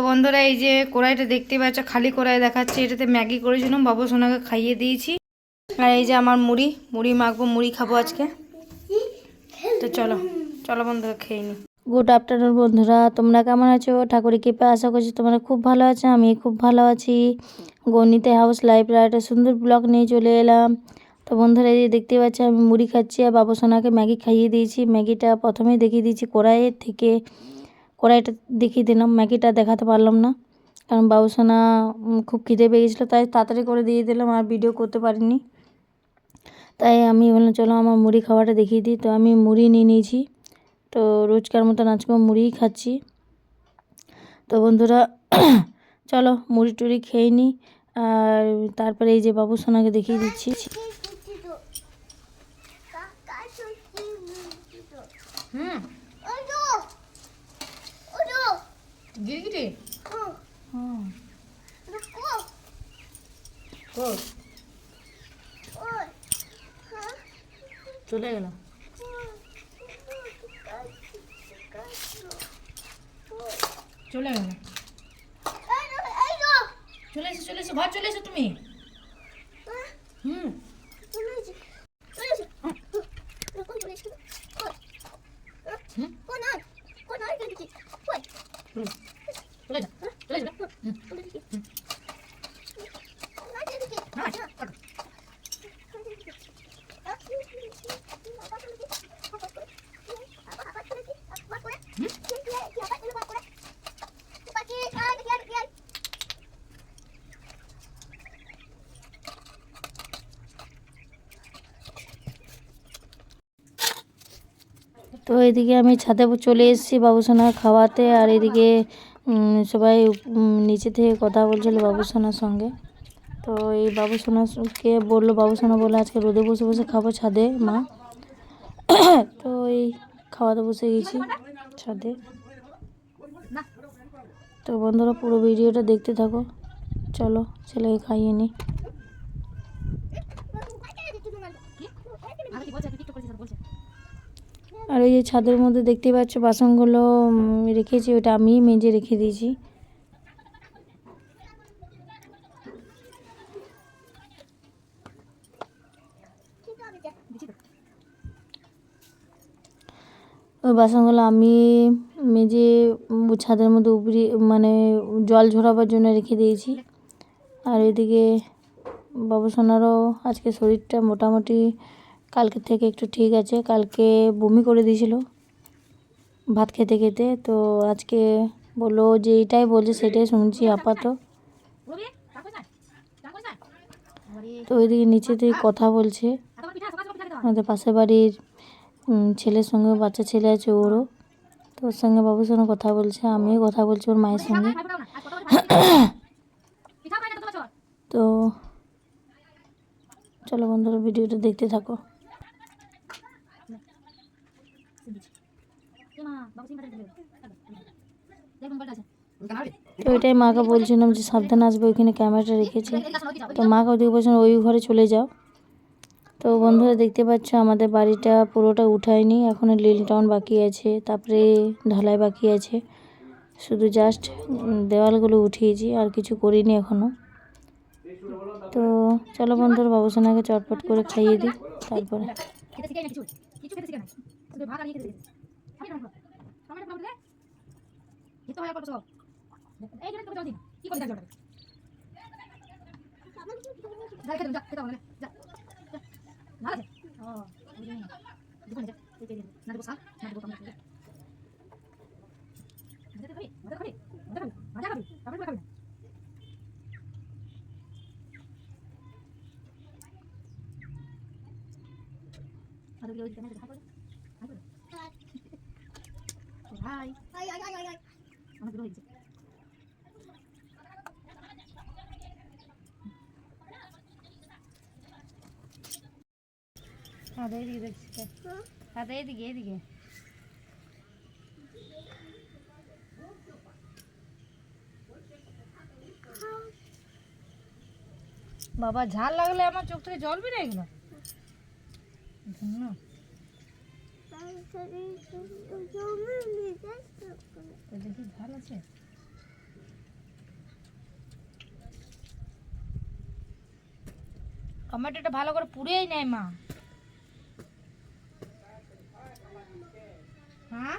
তো বন্ধুরা এই যে কড়াইটা দেখতে পাচ্ছ, খালি কড়াই দেখাচ্ছে। এটাতে ম্যাগি করেছিলাম, বাবু সোনাকে খাইয়ে দিয়েছি। আর এই যে আমার মুড়ি মাখবো, মুড়ি খাবো আজকে। তো চলো চলো বন্ধুরা খেয়ে নি। গুড আফটারনুন বন্ধুরা, তোমরা কেমন আছো? ঠাকুরের কৃপায় আশা করছি তোমরা খুব ভালো আছো। আমি খুব ভালো আছি। গণিতে হাউস লাইফ একটা সুন্দর ব্লগ নিয়ে চলে এলাম। তো বন্ধুরা এই যে দেখতে পাচ্ছি আমি মুড়ি খাচ্ছি, আর বাবু সোনাকে ম্যাগি খাইয়ে দিয়েছি। ম্যাগিটা প্রথমেই দেখিয়ে দিয়েছি কড়াইটা দেখিয়ে দিলাম, ম্যাগিটা দেখাতে পারলাম না, কারণ বাবু সোনা খুব খিদে পেয়ে গেছিলো, তাই তাড়াতাড়ি করে দিয়ে দিলাম, আর ভিডিও করতে পারিনি। তাই আমি বললাম চলো আমার মুড়ি খাওয়াটা দেখিয়ে দিই। তো আমি মুড়ি নিয়ে নিয়েছি, তো রোজকার মতন আজকেও মুড়িই খাচ্ছি। তো বন্ধুরা চলো মুড়ি টুড়ি খেয়ে নিই, আর তারপরে এই যে বাবু সোনাকে দেখিয়ে দিচ্ছি। চলে গেল, চলে গেল, চলে এসো ঘর, চলে এসো তুমি। তো এদিকে আমি ছাদে চলে এসেছি বাবু সোনা খাওয়াতে, আর এদিকে সবাই নিচে থেকে কথা বলছিল বাবু সোনার সঙ্গে। তো এই বাবু সোনাকে বললো, বাবু সোনা বললো আজকে রোদে বসে বসে খাবো ছাদে মা। তো এই খাওয়াতে বসে গেছি ছাদে। তো বন্ধুরা পুরো ভিডিওটা দেখতে থাকো, চলো ছেলেকে খাইয়ে নিই। আর এই যে ছাদের মধ্যে দেখতে পাচ্ছ বাসনগুলো রেখেছি, ওটা আমি মেজে রেখে দিয়েছি। ওই বাসনগুলো আমি মেজে ছাদের মধ্যে উপরে মানে জল ঝরাবার জন্য রেখে দিয়েছি। আর এদিকে বাবু সোনারও আজকে শরীরটা মোটামুটি কালকের থেকে একটু ঠিক আছে। কালকে বমি করে দিয়েছিল ভাত খেতে খেতে, তো আজকে বললো যে এটাই বলছে সেটাই শুনছি আপাতত। তো ওইদিকে নিচে থেকে কথা বলছে আমাদের পাশের বাড়ির ছেলের সঙ্গে, বাচ্চা ছেলে আছে ওরও, তো ওর সঙ্গে বাবুর সঙ্গে কথা বলছে, আমিও কথা বলছি ওর মায়ের সঙ্গে। তো চলো বন্ধুরা ভিডিওটা দেখতে থাকো। তো এটাই মাকে বলছিলাম যে সাবধানে আসবে, ওইখানে ক্যামেরাটা রেখেছে। তো মাকে ওদিকে বলছিলাম ওই ঘরে চলে যাও। তো বন্ধুরা দেখতে পাচ্ছ আমাদের বাড়িটা পুরোটা উঠায়নি, এখনও লিল টাউন বাকি আছে, তারপরে ঢালাই বাকি আছে, শুধু জাস্ট দেওয়ালগুলো উঠিয়েছি, আর কিছু করিনি এখনও। তো চলো বন্ধুরা বাবু সোনাকে চটপট করে খাইয়ে দিই তারপরে। এদিকে বাবা ঝাল লাগলে আমার চোখ থেকে জল বেরিয়ে গেল। দেখি ঝাল আছে। টমেটোটা ভালো করে পুড়েই নেয় মা। হ্যাঁ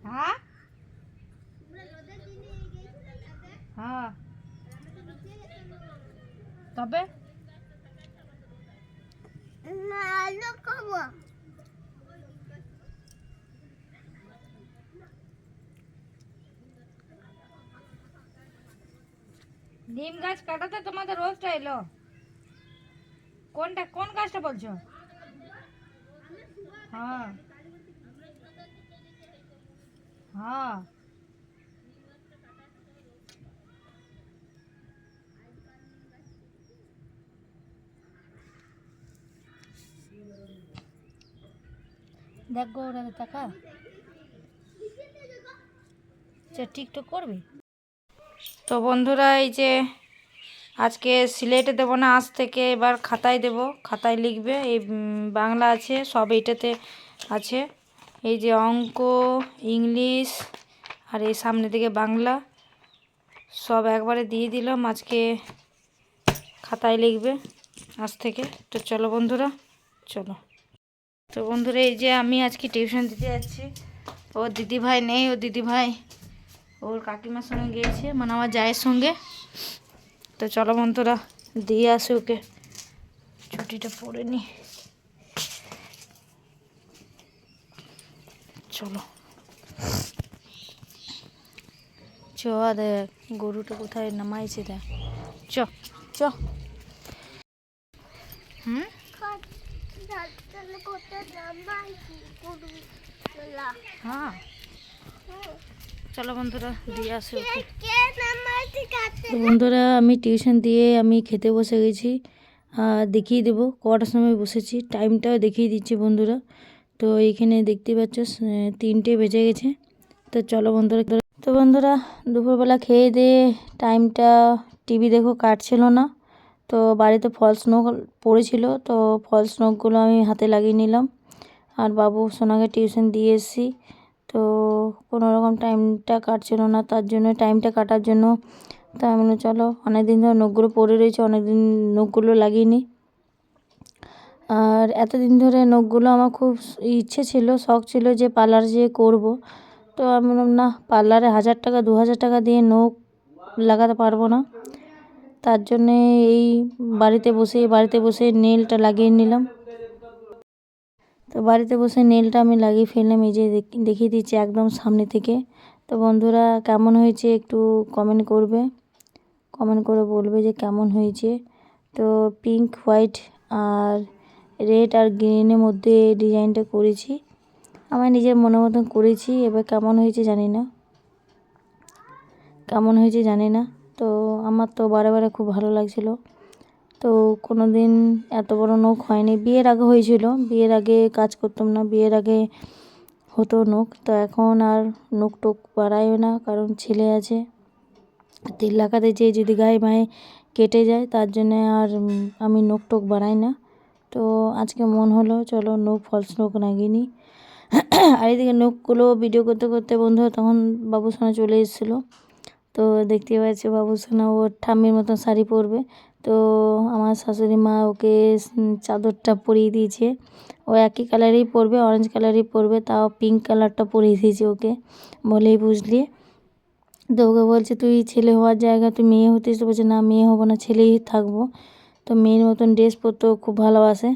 হ্যাঁ হ্যাঁ তবে নিম গাছ কাটাতে তোমাদের রোজটা এলো? কোনটা, কোন গাছটা বলছো? হ্যাঁ হ্যাঁ দেখ গো ওরা টাকা টিকটক করবি তো বন্ধুরা। এই যে আজকে সিলেটে দেবো না, আজ থেকে এবার খাতায় দেব, খাতায় লিখবে। এই বাংলা আছে সব, এইটাতে আছে। এই যে অঙ্ক, ইংলিশ আর এই সামনে দিকে বাংলা সব একবারে দিয়ে দিলাম। আজকে খাতায় লিখবে আজ থেকে। তো চলো বন্ধুরা, চলো। তো বন্ধুরা এই যে আমি আজকে টিউশন দিতে যাচ্ছি। ওর দিদিভাই নেই, ও দিদিভাই ওর কাকিমার সঙ্গে গিয়েছে, মানে আমার জায়ের সঙ্গে। তো চলো বন্ধুরা দিয়ে আসি ওকে, ছুটিটা পরে নি। চলো চ, দেখ গরুটা কোথায় নামাইছে দেখ। চ চ। হুম হ্যাঁ চলো বন্ধুরা দিয়ে আসি ওকে। তো বন্ধুরা আমি টিউশন দিয়ে আমি খেতে বসে গেছি। দেখিয়ে দেবো কটার সময় বসেছি, টাইমটাও দেখিয়ে দিচ্ছি বন্ধুরা। তো এইখানে দেখতে পাচ্ছ 3টে বেজে গেছে। তো চলো বন্ধুরা। তো বন্ধুরা দুপুরবেলা খেয়ে দিয়ে টাইমটা টিভি দেখো কাটছিল না। তো বাড়িতে ফলস নখ পড়েছিল, তো ফলস নখগুলো আমি হাতে লাগিয়ে নিলাম। আর বাবু সোনাকে টিউশন দিয়ে এসেছি। তো কোনো রকম টাইমটা কাটছিল না, তার জন্য টাইমটা কাটার জন্য তা আমি চলো অনেক দিন ধরে নখগুলো পড়ে রয়েছে, অনেক দিন নখগুলো লাগিয়ে। আর এতদিন ধরে নখগুলো আমার খুব ইচ্ছে ছিল, শখ ছিল যে পার্লার যেয়ে করব। তো আমি বললাম না, পার্লারে 1000 টাকা 2000 টাকা দিয়ে নখ লাগাতে পারবো না। তার জন্যে এই বাড়িতে বসে নেলটা লাগিয়ে নিলাম। তো বাড়িতে বসে নেলটা আমি লাগিয়ে ফেললাম। এই যে দেখিয়ে দিচ্ছি একদম সামনে থেকে। তো বন্ধুরা কেমন হয়েছে একটু কমেন্ট করবে, কমেন্ট করে বলবে যে কেমন হয়েছে। তো পিঙ্ক, হোয়াইট আর রেড আর গ্রিনের মধ্যে ডিজাইনটা করেছি, আমার নিজের মনের মতন করেছি। এবার কেমন হয়েছে জানি না, কেমন হয়েছে জানি না। তো আমার তো বারে বারে খুব ভালো লাগছিল। তো কোনো দিন এত বড় নখ হয়নি। বিয়ের আগে হয়েছিল, বিয়ের আগে কাজ করতাম না, বিয়ের আগে হতো নখ। তো এখন আর নখ টোক বাড়াইও না, কারণ ছেলে আছে। তেল লাগাতে যেয়ে যদি গায়ে মায়ে কেটে যায়, তার জন্যে আর আমি নখ টোক বাড়াই না। তো আজকে মন হলো চলো নখ ফলস নখ লাগিয়ে নিই। আর এদিকে নখগুলো ভিডিও করতে করতে বন্ধুরা তখন বাবু সোনা চলে এসেছিলো। তো দেখতে পাচ্ছি বাবু সোনা ওর ঠাম্মির মতন শাড়ি পরবে। তো আমার শাশুড়ি মা ওকে চাদরটা পরিয়ে দিয়েছে। ও একই কালারেই পরবে, অরেঞ্জ কালারই পরবে, তাও পিঙ্ক কালারটা পরিয়ে দিয়েছে ওকে, বলেই বুঝলি। তো ওকে বলছে তুই ছেলে হওয়ার জায়গা তুই মেয়ে হতিস, তো বলছে না মেয়ে হবো না, ছেলেই থাকবো। তো মেয়ের মতন ড্রেস পরতেও খুব ভালোবাসে।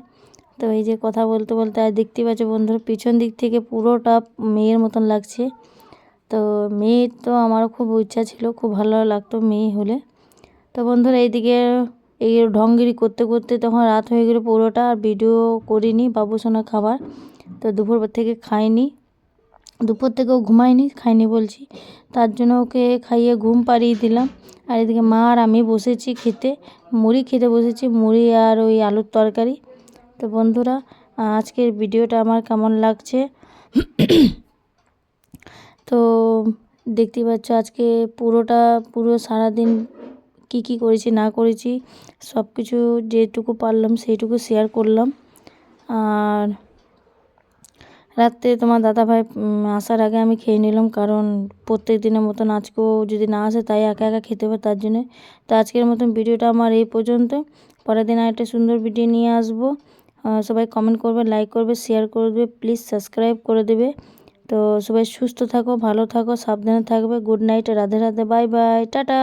তো এই যে কথা বলতে বলতে আর দেখতে পাচ্ছ বন্ধুরা পিছন দিক থেকে পুরোটা মেয়ের মতন লাগছে। তো মেয়ে তো আমারও খুব ইচ্ছা ছিল, খুব ভালো লাগতো মেয়ে হলে। তো বন্ধুরা এইদিকে এই ঢঙ্গিরি করতে করতে তখন রাত হয়ে গেলো পুরোটা, আর ভিডিও করিনি বাবু সোনা খাবার। তো দুপুর থেকে খাইনি, দুপুর থেকেও ঘুমাইনি, খাইনি বলছি। তার জন্য ওকে খাইয়ে ঘুম পাড়িয়ে দিলাম। আর এদিকে মা আর আমি বসেছি খেতে, মুড়ি খেতে বসেছি, মুড়ি আর ওই আলুর তরকারি। তো বন্ধুরা আজকের ভিডিওটা আমার কেমন লাগছে তো দেখতেই পাচ্ছ আজকে পুরো সারাদিন কি কি করেছি না করেছি সব কিছু যেটুকু পারলাম সেইটুকু শেয়ার করলাম। আর রাত্রে তোমার দাদাভাই আসার আগে আমি খেয়ে নিলাম, কারণ প্রত্যেক দিনের মতন আজকেও যদি না আসে তাই একা একা খেতে হবে, তার জন্যে। তো আজকের মতন ভিডিওটা আমার এই পর্যন্ত। পরের দিন আরেকটা সুন্দর ভিডিও নিয়ে আসবো। সবাই কমেন্ট করবে, লাইক করবে, শেয়ার করবে, প্লিজ সাবস্ক্রাইব করে দেবে। তো সবাই সুস্থ থাকো, ভালো থাকো, সাবধানে থাকবে। Good night, Radhe Radhe, bye bye, tata.